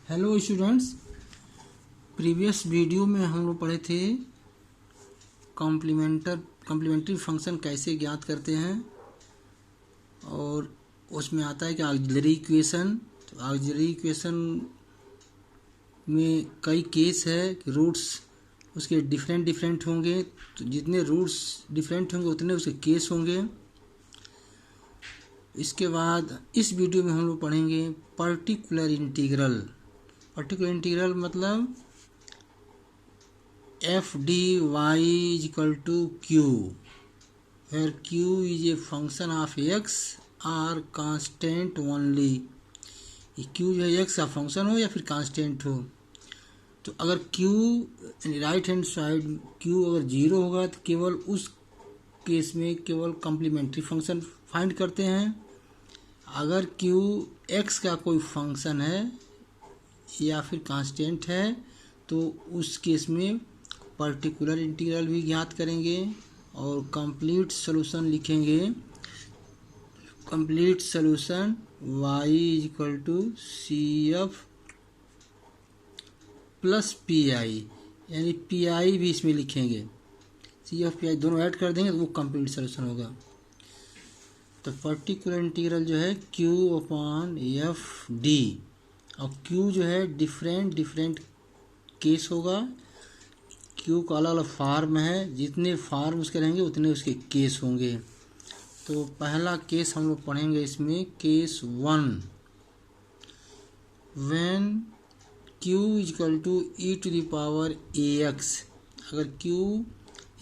Hello students, previous video में हम लोग पढ़े थे कॉम्प्लीमेंट्री फंक्शन कैसे ज्ञात करते हैं। और उसमें आता है कि ऑक्सिलरी इक्वेशन। तो ऑक्सिलरी इक्वेशन में कई केस है कि रूट्स उसके डिफरेंट होंगे। तो जितने रूट्स डिफरेंट होंगे उतने उसके केस होंगे। इसके बाद इस वीडियो में हम लोग पढ़ेंगे पर्टिकुलर इंटीग्रल मतलब F D Y is equal to Q, where Q is a function of X R constant only. Q जो है एक्स का फंक्शन हो या फिर कांस्टेंट हो। तो अगर Q right hand side Q अगर जीरो होगा तो केवल उस केस में केवल कॉम्प्लीमेंट्री फंक्शन फाइंड करते हैं। अगर क्यू एक्स का कोई फंक्शन है या फिर कांस्टेंट है तो उस केस में पर्टिकुलर इंटीग्रल भी ज्ञात करेंगे और कंप्लीट सॉल्यूशन लिखेंगे। Complete solution y is equal to C F plus P I, यानी पी आई भी इसमें लिखेंगे। सी एफ पी आई दोनों ऐड कर देंगे तो वो कंप्लीट सॉल्यूशन होगा। तो पर्टिकुलर इंटीग्रल जो है q अपॉन एफ डी, और q जो है डिफरेंट केस होगा। q का अलग अलग फार्म है, जितने फार्म उसके रहेंगे उतने उसके केस होंगे। तो पहला केस हम लोग पढ़ेंगे इसमें, case 1, when q equal to E to the power A x. अगर q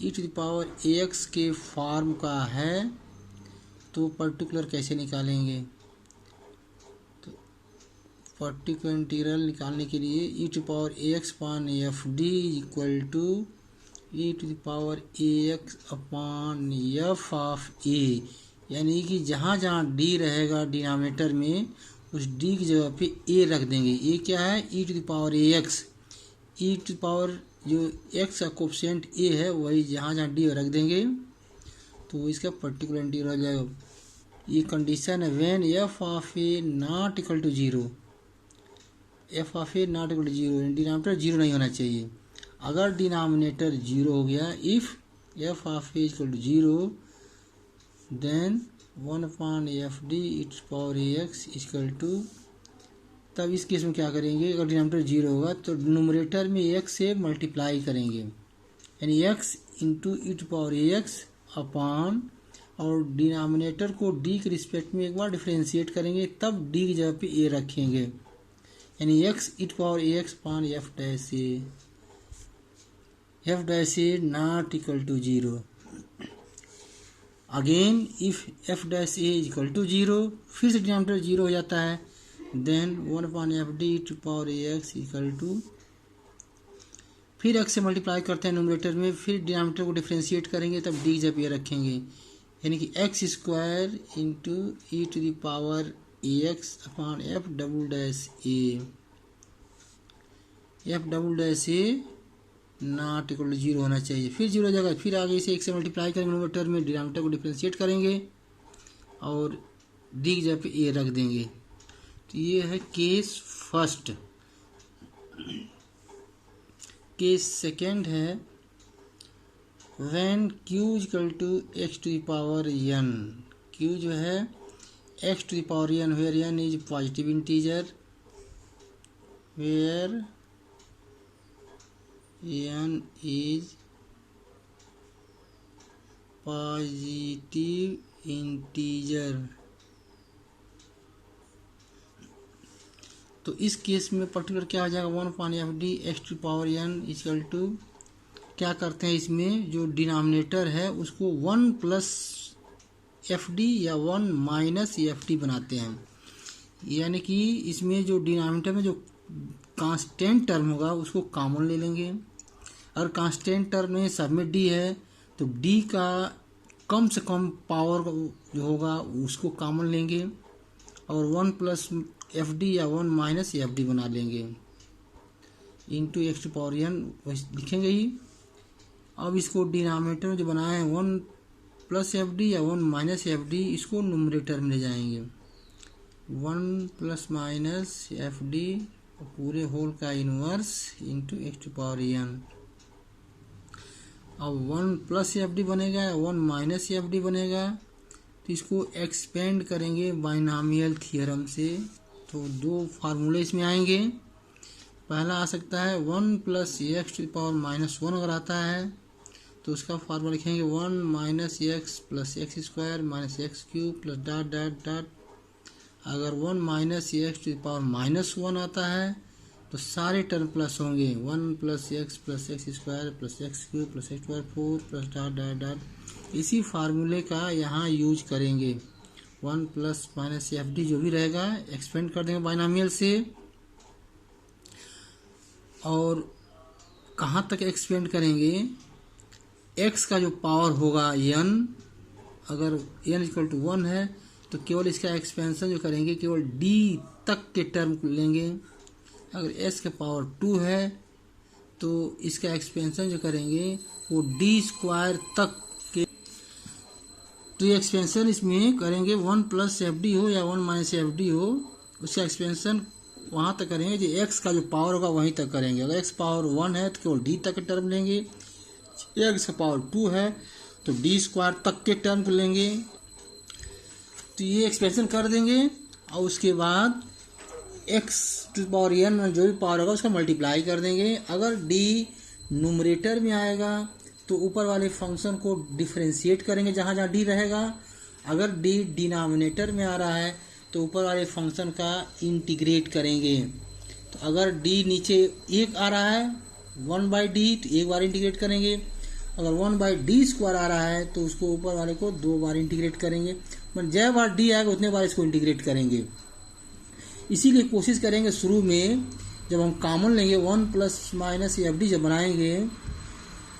E to the power A X के फॉर्म का है तो पर्टिकुलर कैसे निकालेंगे। पर्टिकुलर इंटीग्रल निकालने के लिए e to power A x upon F D equal to E to the power A x upon F of a, यानी कि जहाँ जहाँ डी रहेगा डिनोमिनेटर में उस डी की जगह पे ए रख देंगे। ए क्या है, e to the power A x. E to the power जो एक्स का कोफिशिएंट ए है वही जहाँ जहाँ डी रख देंगे तो इसका पर्टिकुलर इंटीग्रल हो जाएगा। ये कंडीशन है when F of A not equal to zero. F of A not equal to zero, denominator zero नहीं होना चाहिए। अगर डिनोमिनेटर जीरो हो गया, if F of A equal to zero then 1 upon F D its power A x equal to, तब इस case में क्या करेंगे, अगर डिनोमिनेटर जीरो होगा तो न्यूमरेटर में एक्स से मल्टीप्लाई करेंगे, यानी x into E to power A x upon, और डिनोमिनेटर को डी के रिस्पेक्ट में एक बार डिफ्रेंशिएट करेंगे तब डी की जगह पे ए रखेंगे, यानी x e to power A x upon f dash A not equal to zero. Again if F dash a equal to zero, फिर से डिनोमिनेटर जीरो हो जाता है, then 1 upon F d to power A x equal to, फिर x से multiply करते हैं numerator में, फिर डिनोमिनेटर को डिफ्रेंशिएट करेंगे तब डी जब ये रखेंगे, यानी कि X square into E to the power A x upon F double dash A. F double dash A not equal to zero होना चाहिए, फिर जीरो हो जाएगा, फिर आगे इसे एक से मल्टीप्लाई करेंगे न्यूमरेटर में, डिनोमिनेटर को डिफ्रेंशिएट करेंगे और डी की जगह पे ए रख देंगे। तो ये है केस फर्स्ट। केस सेकेंड है when q equal to X to the power n। q जो है X to the power n, where n is positive integer, where n is positive integer। तो इस केस में पर्टिकुलर क्या हो जाएगा, 1 upon F D X to power n equal to, क्या करते हैं इसमें जो डिनोमिनेटर है उसको 1 प्लस एफ डी या 1 माइनस एफ डी बनाते हैं, यानी कि इसमें जो डिनोमिनेटर में जो कांस्टेंट टर्म होगा उसको कॉमन ले लेंगे। अगर कांस्टेंट टर्म में सब में डी है तो डी का कम से कम पावर जो होगा उसको कॉमन लेंगे और 1 प्लस एफ डी या 1 माइनस एफ डी बना लेंगे, into X to power N लिखेंगे ही। अब इसको डिनोमिनेटर में जो बनाए हैं 1 प्लस एफ डी या 1 माइनस एफ डी, इसको न्यूमरेटर में ले जाएंगे, 1 प्लस माइनस एफ डी पूरे होल का inverse into X to power N. अब 1 प्लस एफ डी बनेगा, 1 माइनस एफ डी बनेगा। तो इसको एक्सपेंड करेंगे बाइनॉमियल थियरम से, तो दो फार्मूले इसमें आएंगे। पहला आ सकता है 1 plus X to power minus 1 अगर आता है तो उसका फार्मूला लिखेंगे 1 minus X plus X square minus X cube plus dot dot dot. अगर 1 minus X to power minus 1 आता है तो सारे टर्म प्लस होंगे, 1 plus X square plus X cube plus X square 4 plus dot dot dot. इसी फार्मूले का यहाँ यूज करेंगे। 1 प्लस माइनस एफ डी जो भी रहेगा एक्सपेंड कर देंगे बाइनॉमियल से। और कहाँ तक एक्सपेंड करेंगे, x का जो पावर होगा n, अगर n इक्वल टू 1 है तो केवल इसका एक्सपेंशन जो करेंगे केवल d तक के टर्म लेंगे। अगर s का पावर 2 है तो इसका एक्सपेंशन जो करेंगे वो d स्क्वायर तक के। तो ये एक्सपेंशन इसमें करेंगे 1 प्लस एफ डी हो या 1 माइनस एफ डी हो, उसका एक्सपेंशन वहाँ तक करेंगे जो x का जो पावर होगा वहीं तक करेंगे। अगर x पावर 1 है तो केवल d तक के टर्म लेंगे, x का पावर 2 है तो d स्क्वायर तक के टर्म को लेंगे। तो ये एक्सपेंशन कर देंगे और उसके बाद x टू पावर n जो भी पावर होगा उसका मल्टीप्लाई कर देंगे। अगर d न्यूमरेटर में आएगा तो ऊपर वाले फंक्शन को डिफरेंशिएट करेंगे जहाँ जहाँ d रहेगा। अगर d डिनोमिनेटर में आ रहा है तो ऊपर वाले फंक्शन का इंटीग्रेट करेंगे। तो अगर d नीचे 1 आ रहा है 1/d तो एक बार इंटीग्रेट करेंगे। अगर 1/d स्क्वायर आ रहा है तो उसको ऊपर वाले को 2 बार इंटीग्रेट करेंगे। मतलब जय बार d आएगा उतने बार इसको इंटीग्रेट करेंगे। इसीलिए कोशिश करेंगे शुरू में जब हम कॉमन लेंगे 1 प्लस माइनस एफ डी जब बनाएंगे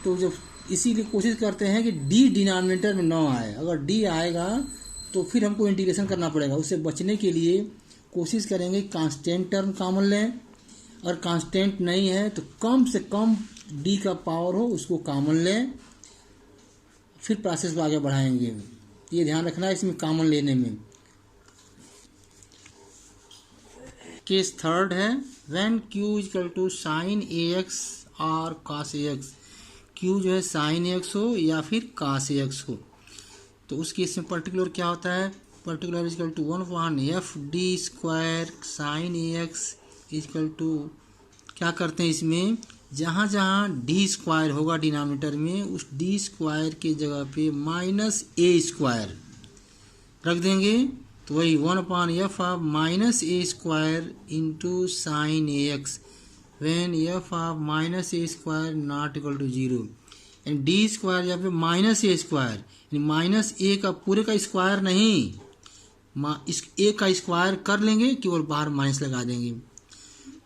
तो जब इसीलिए कोशिश करते हैं कि d डिनोमिनेटर में ना आए। अगर d आएगा तो फिर हमको इंटीग्रेशन करना पड़ेगा। उससे बचने के लिए कोशिश करेंगे कांस्टेंट टर्म कॉमन लें, और कांस्टेंट नहीं है तो कम से कम d का पावर हो उसको कॉमन लें, फिर प्रोसेस को आगे बढ़ाएंगे। ये ध्यान रखना है इसमें कॉमन लेने में। केस थर्ड है when q equal to sine A X और कॉस ए एक्स। q जो है साइन ए एक्स हो या फिर कॉस ए एक्स हो। तो उस केस में पर्टिकुलर क्या होता है, particular equal to 1 F D square sine A x equal to, क्या करते हैं इसमें जहाँ जहाँ डी स्क्वायर होगा डिनोमिनेटर में उस डी स्क्वायर के जगह पे माइनस ए स्क्वायर रख देंगे। तो वही 1/f of minus A square into sine A X when F of minus A square not equal to 0। And D square यहाँ पे minus A square, minus A का पूरे का स्क्वायर नहीं, इस ए का स्क्वायर कर लेंगे केवल बाहर माइनस लगा देंगे।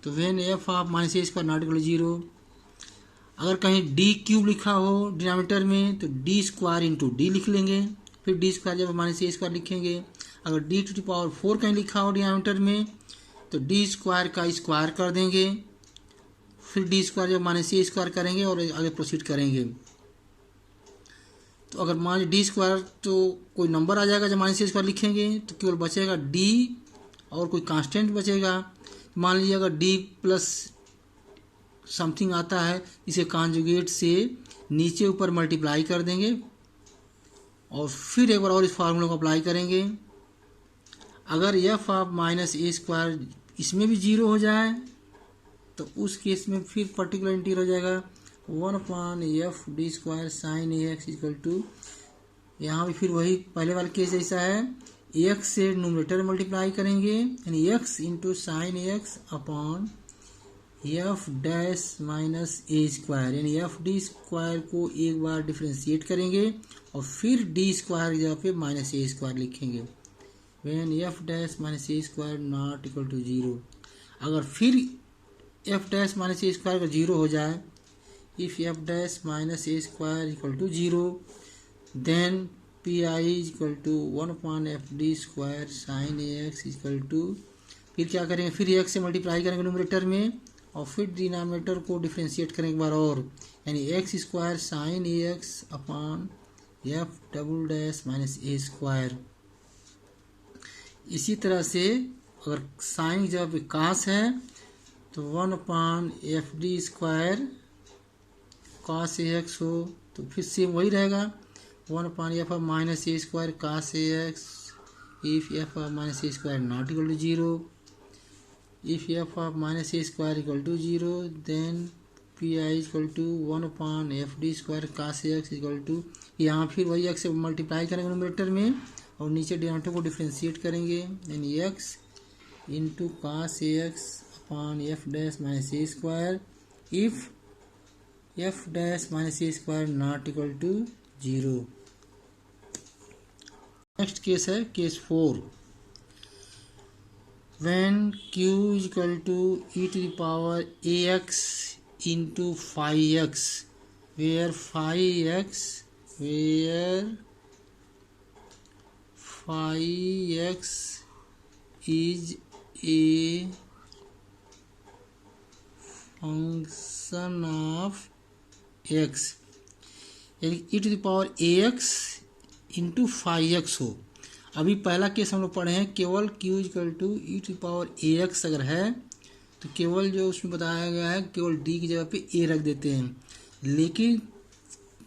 तो when F of minus A square not equal to 0। अगर कहीं डी क्यूब लिखा हो डिनोमिनेटर में तो डी स्क्वायर इंटू डी लिख लेंगे, फिर डी स्क्वायर जब माइनस ए स्क्वायर लिखेंगे। अगर डी टू द पावर 4 कहीं लिखा हो डिनोमिनेटर में तो डी स्क्वायर का स्क्वायर कर देंगे, फिर डी स्क्वायर जब माइनस ए स्क्वायर करेंगे और आगे प्रोसीड करेंगे। तो अगर मान लीजिए डी स्क्वायर तो कोई नंबर आ जाएगा जब माइनस ए स्क्वायर लिखेंगे तो केवल बचेगा डी और कोई कांस्टेंट बचेगा। मान लीजिए अगर डी प्लस समथिंग आता है इसे कॉन्जुगेट से नीचे ऊपर मल्टीप्लाई कर देंगे और फिर एक बार और इस फार्मूले को अप्लाई करेंगे। अगर F of minus A square इसमें भी 0 हो जाए तो उस केस में फिर पर्टिकुलर इंटीग्रल हो जाएगा 1/f D square sine A x equal to, यहाँ भी फिर वही पहले वाले केस जैसा है, एक्स से न्यूमरेटर मल्टीप्लाई करेंगे यानी एक्स इंटू साइन ए x upon f dash minus ए स्क्वायर, यानी एफ डी स्क्वायर को एक बार डिफ्रेंशिएट करेंगे और फिर डी स्क्वायर की जगह पे माइनस ए स्क्वायर लिखेंगे when F dash minus A square not equal to 0। अगर फिर एफ डैश माइनस ए स्क्वायर का 0 हो जाए, if F dash minus A square equal to 0 then P I equal to 1/f D square sine A x equal to, फिर क्या करेंगे फिर x से मल्टीप्लाई करेंगे न्यूमरेटर में और फिर डिनोमिनेटर को डिफ्रेंशिएट करेंगे एक बार और, यानी एक्स स्क्वायर साइन ए x upon F double dash minus ए स्क्वायर। इसी तरह से अगर साइन जब कास है तो 1/(fd²) cos ax हो, तो फिर सेम वही रहेगा 1/(f(-a²) cos ax if f(-a²) not equal to 0. If f(-a²) equal to 0, then pi is equal to 1/(fd²) cos ax equal to, यहाँ फिर वही x से मल्टीप्लाई करेंगे न्यूमरेटर में और नीचे डिनोमिनेटर को डिफ्रेंशिएट करेंगे, यानी x into cos ax upon f'-a² if f'-a² not equal to 0. Next case है case 4. when q is equal to e to the power ax into phi x, where phi x is a function of x, यानी e to the power ax into phi X हो. अभी पहला case हम लोग पढ़े हैं, केवल q equal to E to power A x अगर है तो केवल जो उसमें बताया गया है केवल d की जगह पे a रख देते हैं. लेकिन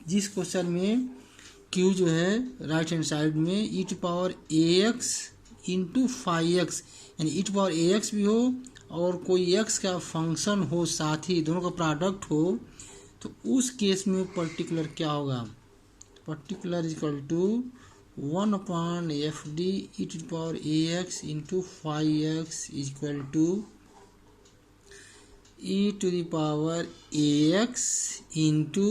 जिस क्वेश्चन में q जो है राइट हैंड साइड में e to power A x into phi x, यानी e to power A x भी हो और कोई x का फंक्शन हो, साथ ही दोनों का प्रोडक्ट हो, तो उस केस में पर्टिकुलर क्या होगा, particular equal to 1/(fd e to the power ax into phi x is equal to e to the power ax into,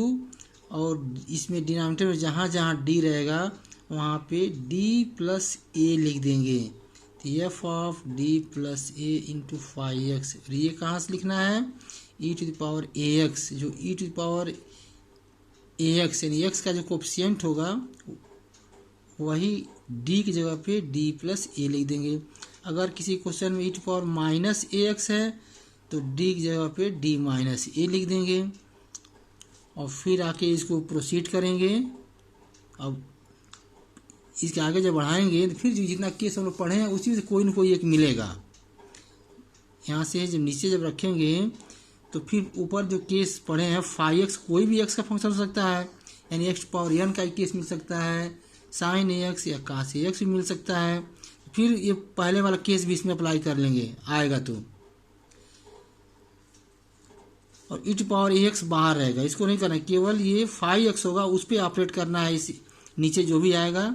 और इसमें डिनोमिनेटर में जहाँ जहाँ d रहेगा वहाँ पे d प्लस a लिख देंगे, तो f of d plus a into phi X. ये कहाँ से लिखना है, e to the power ax, जो e to the power ax यानी x का जो कोफिशिएंट होगा वही d की जगह पे d प्लस a लिख देंगे. अगर किसी क्वेश्चन में e to power minus A X है तो d की जगह पे d माइनस a लिख देंगे और फिर आके इसको प्रोसीड करेंगे. अब इसके आगे जब बढ़ाएंगे तो फिर जितना केस हम लोग पढ़े हैं उसी में से कोई ना कोई एक मिलेगा. यहाँ से जब नीचे जब रखेंगे तो फिर ऊपर जो केस पढ़े हैं फाई एक्स, कोई भी एक्स का फंक्शन हो सकता है, यानी एक्स पावर एन का केस मिल सकता है, साइन ए एक्स या कास ए एक्स भी मिल सकता है. फिर ये पहले वाला केस भी इसमें अप्लाई कर लेंगे आएगा तो, और ई टू पावर ए एक्स बाहर रहेगा, इसको नहीं करना है, केवल ये फाई एक्स होगा उस पर ऑपरेट करना है, इस नीचे जो भी आएगा.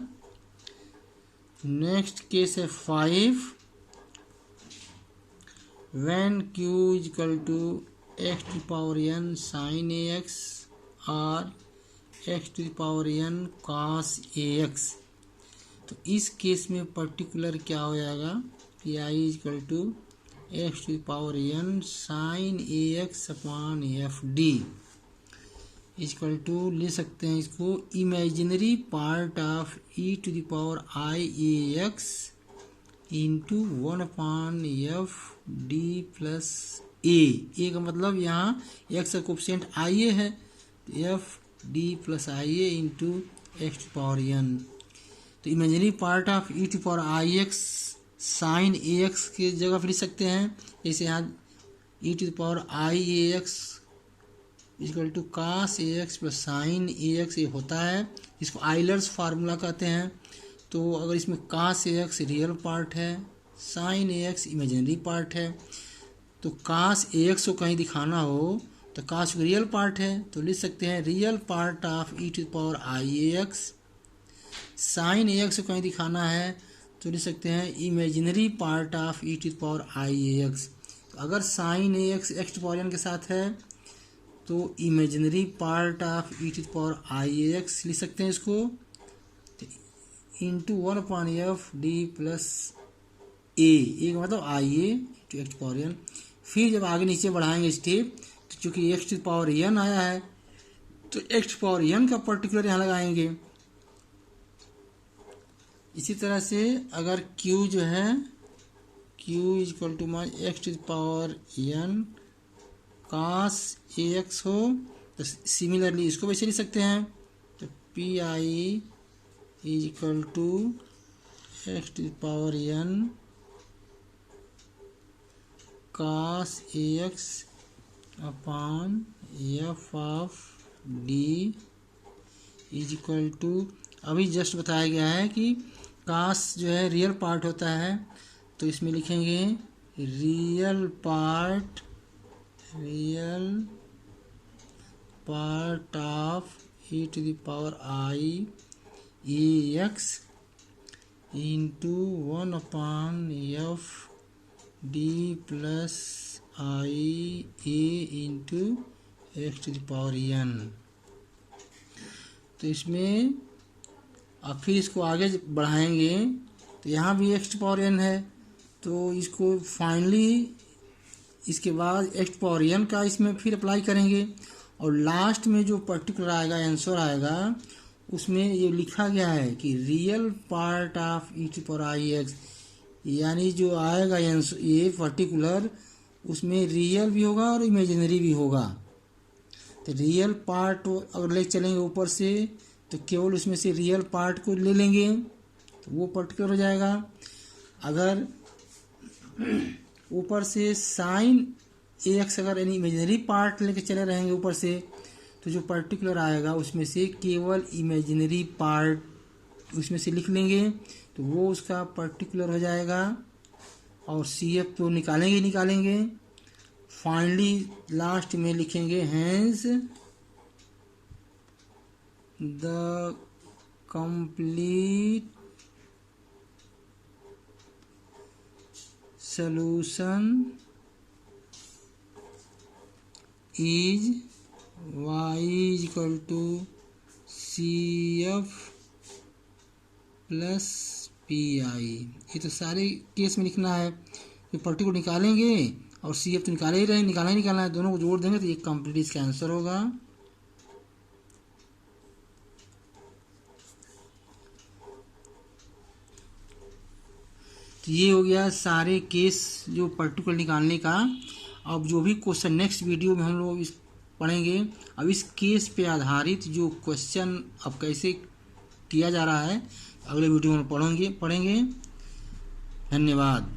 नेक्स्ट केस है 5. when q is equal to x to the power n sin ax और x to the power n cos ax, तो इस केस में पर्टिकुलर क्या हो जाएगा, कि i is equal to x to the power n sin ax upon F D equal to ले सकते हैं इसको imaginary part of e to the power i a x into 1/(f(d plus a) का मतलब यहाँ x का coefficient ia है, f(d plus ia into X to power n. तो imaginary part of e to power I X sine A X की जगह पर लिख सकते हैं, जैसे यहाँ e to power I A x equal to cos A X plus sine A X ये होता है, इसको आइलर्स फार्मूला कहते हैं. तो अगर इसमें कास ए एक्स रियल पार्ट है, साइन ए एक्स इमेजिनरी पार्ट है, तो कास ए एक्स को कहीं दिखाना हो तो कास रियल पार्ट है तो लिख सकते हैं real part of E to power I A x. Sine A x को कहीं दिखाना है तो लिख सकते हैं imaginary part of E to power I A x. अगर sine A x x to power n के साथ है तो imaginary part of E to power I A x लिख सकते हैं इसको इंटू 1/(f(d प्लस a) का मतलब आई ए टू एक्स पावर एन. फिर जब आगे नीचे बढ़ाएंगे स्टेप तो चूंकि एक्स टू पावर एन आया है तो एक्स टू पावर एन का पर्टिकुलर यहाँ लगाएंगे. इसी तरह से अगर q जो है q equal to X to power N cos A X हो तो सिमिलरली इसको वैसे लिख सकते हैं, तो P I is equal to X to power N cos ax upon F of D is equal to, अभी जस्ट बताया गया है कि cos जो है रियल पार्ट होता है, तो इसमें लिखेंगे real part of e to the power I A x into 1 upon F D plus I A into X to the power N. तो इसमें अब फिर इसको आगे बढ़ाएंगे तो यहाँ भी एक्स टू पावर एन है, तो इसको फाइनली इसके बाद एक्स टू पावर एन का इसमें फिर अप्लाई करेंगे, और लास्ट में जो पर्टिकुलर आएगा आंसर आएगा उसमें ये लिखा गया है कि real part of E to power I X, यानी जो आएगा आंसर ये पर्टिकुलर उसमें रियल भी होगा और इमेजिनरी भी होगा। तो रियल पार्ट अगर ले चलेंगे ऊपर से तो केवल उसमें से रियल पार्ट को ले लेंगे तो वो पर्टिकुलर हो जाएगा। अगर ऊपर से साइन एक्स अगर यानी इमेजिनरी पार्ट लेके चले रहेंगे ऊपर से, तो जो पर्टिकुलर आएगा उसमें से केवल इमेजिनरी पार्ट उसमें से लिख लेंगे तो वो उसका पर्टिकुलर हो जाएगा, और सी एफ तो निकालेंगे। फाइनली लास्ट में लिखेंगे hence the complete solution is y is equal to C F plus P I. ये तो सारे केस में लिखना है, ये पर्टिकुलर निकालेंगे और सी एफ तो निकालना है, दोनों को जोड़ देंगे तो ये कंप्लीट इसका आंसर होगा। तो ये हो गया सारे केस जो पर्टिकुलर निकालने का। अब जो भी क्वेश्चन नेक्स्ट वीडियो में हम लोग इस पढ़ेंगे, अब इस केस पे आधारित जो क्वेश्चन अब कैसे किया जा रहा है अगले वीडियो में पढ़ेंगे। धन्यवाद।